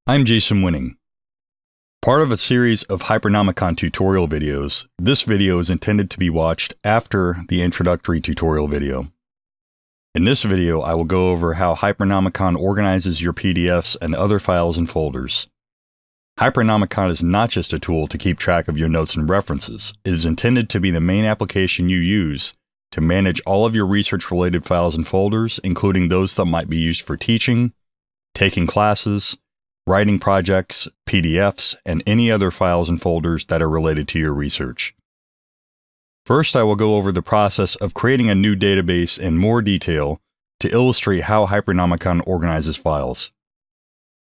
I'm Jason Winning. Part of a series of Hypernomicon tutorial videos, this video is intended to be watched after the introductory tutorial video. In this video, I will go over how Hypernomicon organizes your PDFs and other files and folders. Hypernomicon is not just a tool to keep track of your notes and references. It is intended to be the main application you use to manage all of your research-related files and folders, including those that might be used for teaching, taking classes, writing projects, PDFs, and any other files and folders that are related to your research. First, I will go over the process of creating a new database in more detail to illustrate how Hypernomicon organizes files.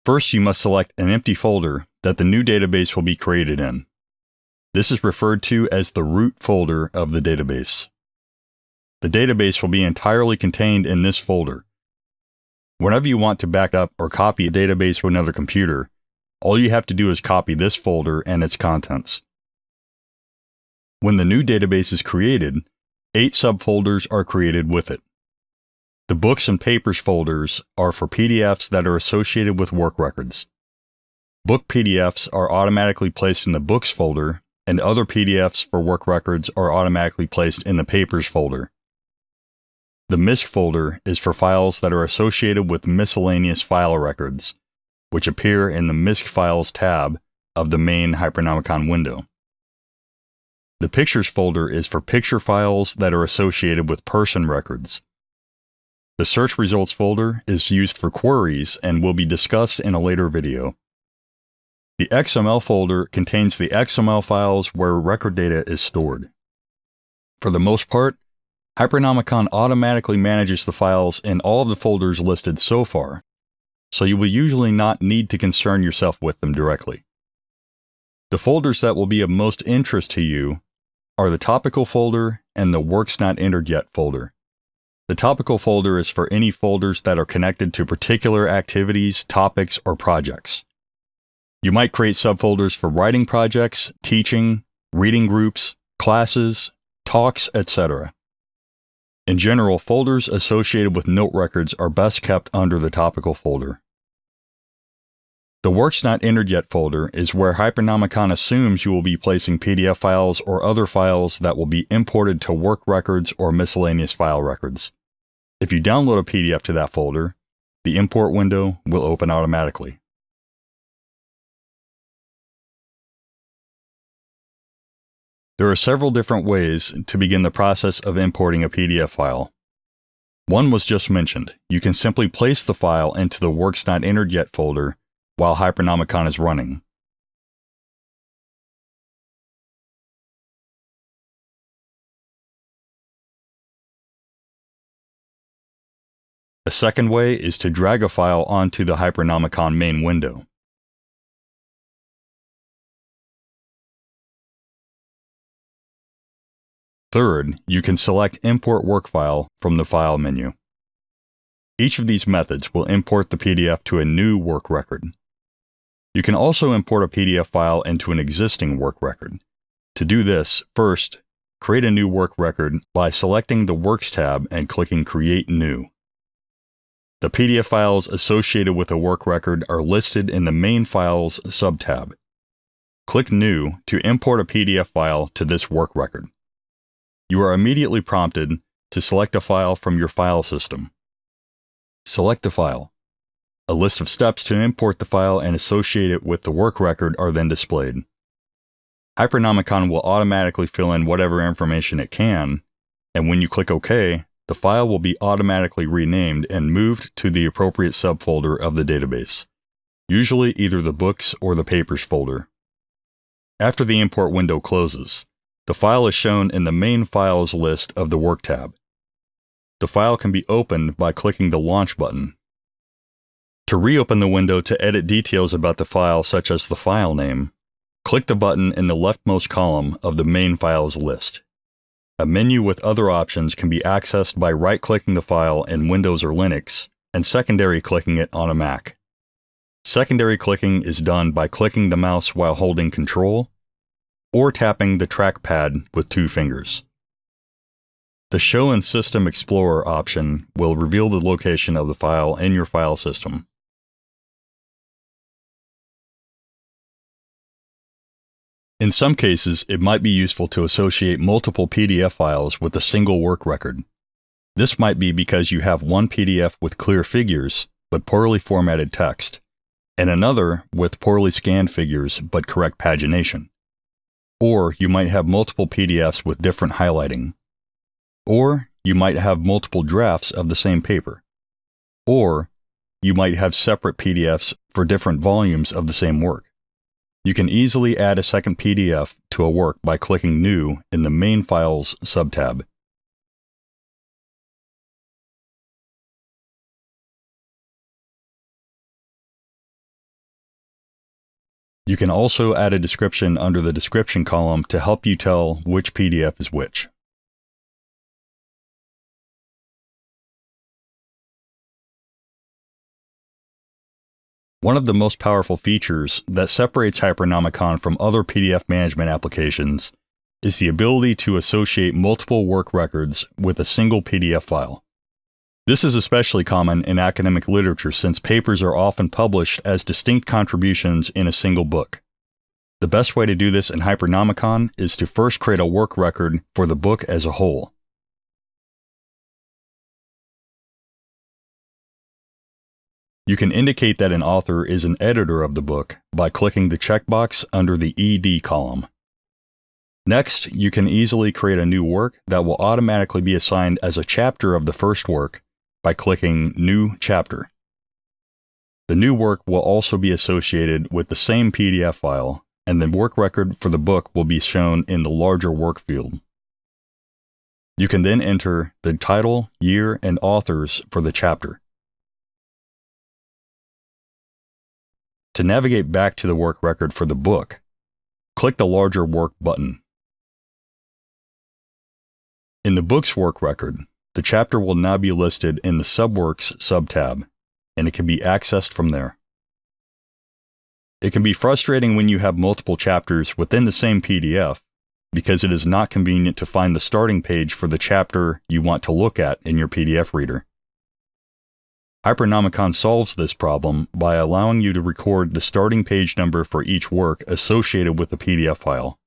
First, you must select an empty folder that the new database will be created in. This is referred to as the root folder of the database. The database will be entirely contained in this folder. Whenever you want to back up or copy a database to another computer, all you have to do is copy this folder and its contents. When the new database is created, 8 subfolders are created with it. The Books and Papers folders are for PDFs that are associated with work records. Book PDFs are automatically placed in the Books folder, and other PDFs for work records are automatically placed in the Papers folder. The MISC folder is for files that are associated with miscellaneous file records, which appear in the MISC Files tab of the main Hypernomicon window. The Pictures folder is for picture files that are associated with person records. The Search Results folder is used for queries and will be discussed in a later video. The XML folder contains the XML files where record data is stored. For the most part, Hypernomicon automatically manages the files in all of the folders listed so far, so you will usually not need to concern yourself with them directly. The folders that will be of most interest to you are the Topical folder and the Works Not Entered Yet folder. The Topical folder is for any folders that are connected to particular activities, topics, or projects. You might create subfolders for writing projects, teaching, reading groups, classes, talks, etc. In general, folders associated with note records are best kept under the Topical folder. The Works Not Entered Yet folder is where Hypernomicon assumes you will be placing PDF files or other files that will be imported to work records or miscellaneous file records. If you download a PDF to that folder, the import window will open automatically. There are several different ways to begin the process of importing a PDF file. One was just mentioned. You can simply place the file into the Works Not Entered Yet folder while Hypernomicon is running. A second way is to drag a file onto the Hypernomicon main window. Third, you can select Import Work File from the File menu. Each of these methods will import the PDF to a new work record. You can also import a PDF file into an existing work record. To do this, first, create a new work record by selecting the Works tab and clicking Create New. The PDF files associated with a work record are listed in the Main Files subtab. Click New to import a PDF file to this work record. You are immediately prompted to select a file from your file system. Select the file. A list of steps to import the file and associate it with the work record are then displayed. Hypernomicon will automatically fill in whatever information it can, and when you click OK, the file will be automatically renamed and moved to the appropriate subfolder of the database, usually either the Books or the Papers folder. After the import window closes, the file is shown in the Main Files list of the Work tab. The file can be opened by clicking the Launch button. To reopen the window to edit details about the file, such as the file name, click the button in the leftmost column of the Main Files list. A menu with other options can be accessed by right-clicking the file in Windows or Linux and secondary clicking it on a Mac. Secondary clicking is done by clicking the mouse while holding Control or tapping the trackpad with 2 fingers. The Show in System Explorer option will reveal the location of the file in your file system. In some cases, it might be useful to associate multiple PDF files with a single work record. This might be because you have one PDF with clear figures, but poorly formatted text, and another with poorly scanned figures but correct pagination. Or you might have multiple PDFs with different highlighting. Or you might have multiple drafts of the same paper. Or you might have separate PDFs for different volumes of the same work. You can easily add a second PDF to a work by clicking New in the Main Files subtab. You can also add a description under the description column to help you tell which PDF is which. One of the most powerful features that separates Hypernomicon from other PDF management applications is the ability to associate multiple work records with a single PDF file. This is especially common in academic literature since papers are often published as distinct contributions in a single book. The best way to do this in Hypernomicon is to first create a work record for the book as a whole. You can indicate that an author is an editor of the book by clicking the checkbox under the ED column. Next, you can easily create a new work that will automatically be assigned as a chapter of the first work by clicking New Chapter. The new work will also be associated with the same PDF file, and the work record for the book will be shown in the larger work field. You can then enter the title, year, and authors for the chapter. To navigate back to the work record for the book, click the larger work button. In the book's work record, the chapter will now be listed in the Subworks subtab, and it can be accessed from there. It can be frustrating when you have multiple chapters within the same PDF because it is not convenient to find the starting page for the chapter you want to look at in your PDF reader. Hypernomicon solves this problem by allowing you to record the starting page number for each work associated with the PDF file.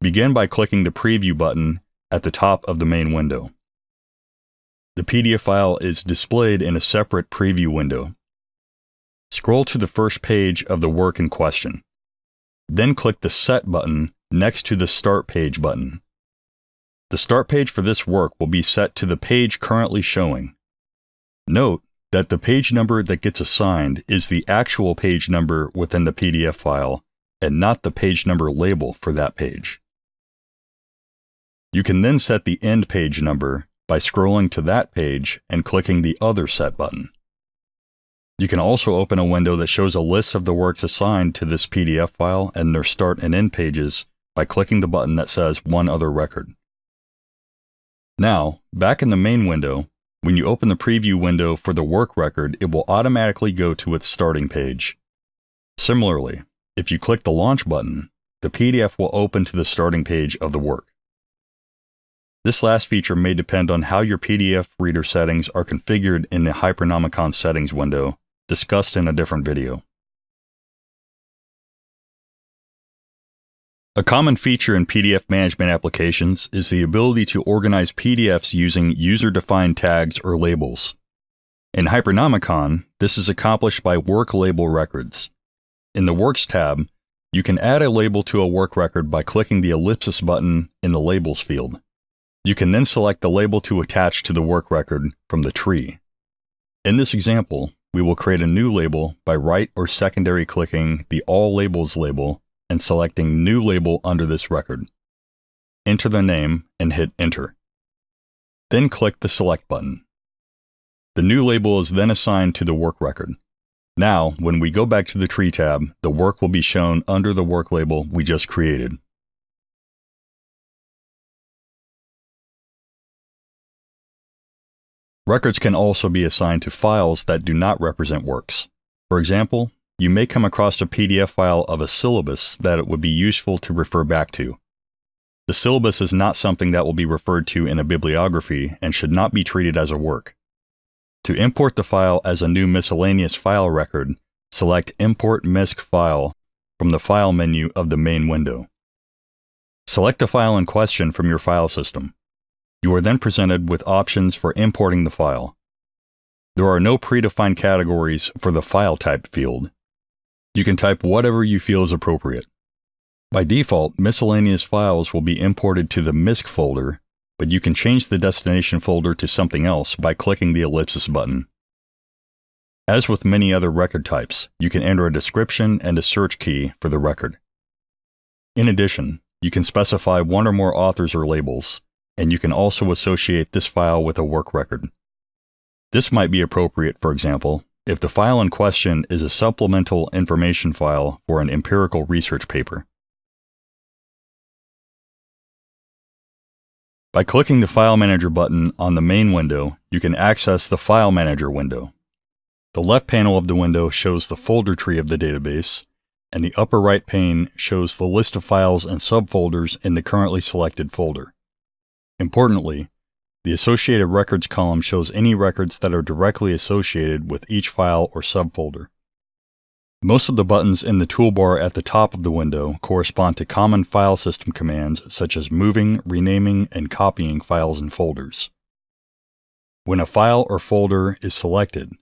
Begin by clicking the Preview button at the top of the main window. The PDF file is displayed in a separate preview window. Scroll to the first page of the work in question. Then click the Set button next to the Start Page button. The start page for this work will be set to the page currently showing. Note that the page number that gets assigned is the actual page number within the PDF file and not the page number label for that page. You can then set the end page number by scrolling to that page and clicking the Other Set button. You can also open a window that shows a list of the works assigned to this PDF file and their start and end pages by clicking the button that says One Other Record. Now, back in the main window, when you open the preview window for the work record, it will automatically go to its starting page. Similarly, if you click the Launch button, the PDF will open to the starting page of the work. This last feature may depend on how your PDF reader settings are configured in the Hypernomicon settings window, discussed in a different video. A common feature in PDF management applications is the ability to organize PDFs using user-defined tags or labels. In Hypernomicon, this is accomplished by work label records. In the Works tab, you can add a label to a work record by clicking the ellipsis button in the Labels field. You can then select the label to attach to the work record from the tree. In this example, we will create a new label by right or secondary clicking the All Labels label and selecting New Label under this record. Enter the name and hit Enter. Then click the Select button. The new label is then assigned to the work record. Now, when we go back to the Tree tab, the work will be shown under the work label we just created. Records can also be assigned to files that do not represent works. For example, you may come across a PDF file of a syllabus that it would be useful to refer back to. The syllabus is not something that will be referred to in a bibliography and should not be treated as a work. To import the file as a new miscellaneous file record, select Import MISC File from the File menu of the main window. Select the file in question from your file system. You are then presented with options for importing the file. There are no predefined categories for the file type field. You can type whatever you feel is appropriate. By default, miscellaneous files will be imported to the MISC folder, but you can change the destination folder to something else by clicking the ellipsis button. As with many other record types, you can enter a description and a search key for the record. In addition, you can specify one or more authors or labels, and you can also associate this file with a work record. This might be appropriate, for example, if the file in question is a supplemental information file for an empirical research paper. By clicking the File Manager button on the main window, you can access the File Manager window. The left panel of the window shows the folder tree of the database, and the upper right pane shows the list of files and subfolders in the currently selected folder. Importantly, the Associated Records column shows any records that are directly associated with each file or subfolder. Most of the buttons in the toolbar at the top of the window correspond to common file system commands such as moving, renaming, and copying files and folders. When a file or folder is selected,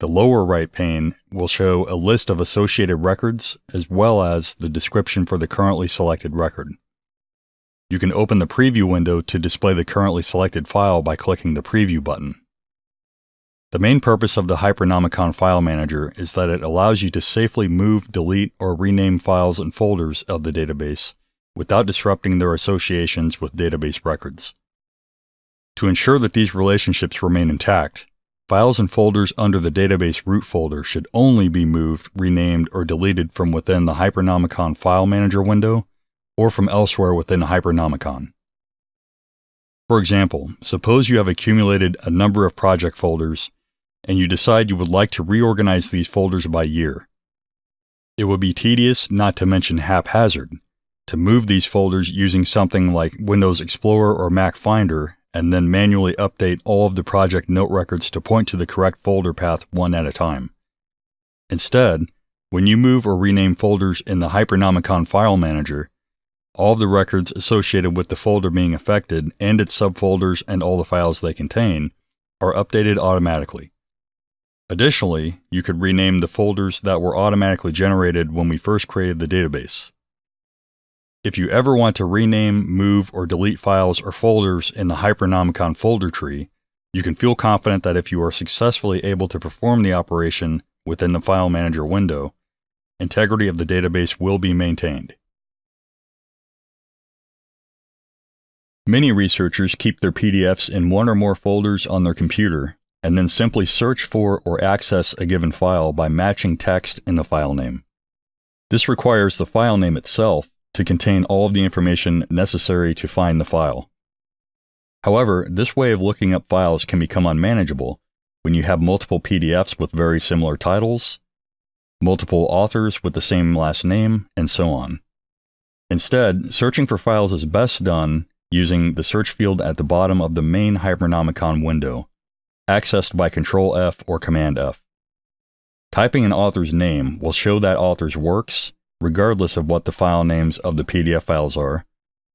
the lower right pane will show a list of associated records as well as the description for the currently selected record. You can open the preview window to display the currently selected file by clicking the preview button. The main purpose of the Hypernomicon File Manager is that it allows you to safely move, delete, or rename files and folders of the database without disrupting their associations with database records. To ensure that these relationships remain intact, files and folders under the database root folder should only be moved, renamed, or deleted from within the Hypernomicon File Manager window or from elsewhere within Hypernomicon. For example, suppose you have accumulated a number of project folders and you decide you would like to reorganize these folders by year. It would be tedious, not to mention haphazard, to move these folders using something like Windows Explorer or Mac Finder and then manually update all of the project note records to point to the correct folder path one at a time. Instead, when you move or rename folders in the Hypernomicon File Manager, all of the records associated with the folder being affected and its subfolders and all the files they contain are updated automatically. Additionally, you could rename the folders that were automatically generated when we first created the database. If you ever want to rename, move, or delete files or folders in the Hypernomicon folder tree, you can feel confident that if you are successfully able to perform the operation within the File Manager window, integrity of the database will be maintained. Many researchers keep their PDFs in one or more folders on their computer and then simply search for or access a given file by matching text in the file name. This requires the file name itself to contain all of the information necessary to find the file. However, this way of looking up files can become unmanageable when you have multiple PDFs with very similar titles, multiple authors with the same last name, and so on. Instead, searching for files is best done using the search field at the bottom of the main Hypernomicon window, accessed by Ctrl+F or Command+F. Typing an author's name will show that author's works, regardless of what the file names of the PDF files are,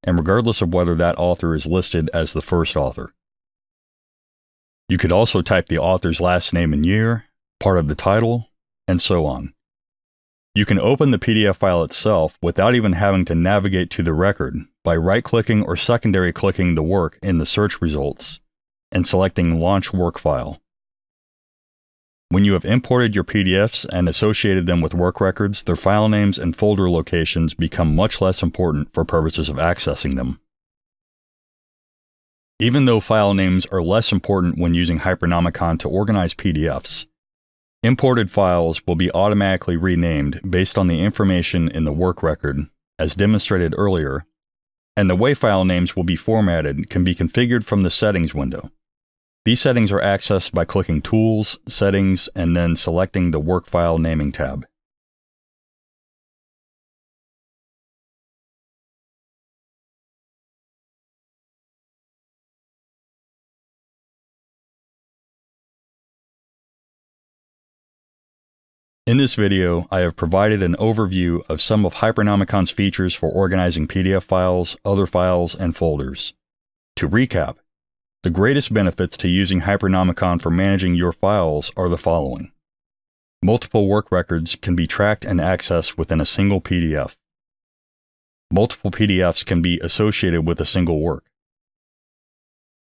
and regardless of whether that author is listed as the first author. You could also type the author's last name and year, part of the title, and so on. You can open the PDF file itself without even having to navigate to the record by right-clicking or secondary clicking the work in the search results and selecting Launch Work File. When you have imported your PDFs and associated them with work records, their file names and folder locations become much less important for purposes of accessing them. Even though file names are less important when using Hypernomicon to organize PDFs, imported files will be automatically renamed based on the information in the work record, as demonstrated earlier, and the way file names will be formatted can be configured from the Settings window. These settings are accessed by clicking Tools, Settings, and then selecting the Work File Naming tab. In this video, I have provided an overview of some of Hypernomicon's features for organizing PDF files, other files, and folders. To recap, the greatest benefits to using Hypernomicon for managing your files are the following. Multiple work records can be tracked and accessed within a single PDF. Multiple PDFs can be associated with a single work.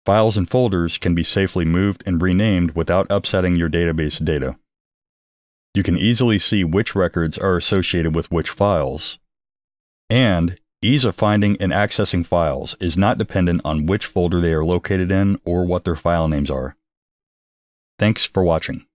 Files and folders can be safely moved and renamed without upsetting your database data. You can easily see which records are associated with which files. And ease of finding and accessing files is not dependent on which folder they are located in or what their file names are. Thanks for watching.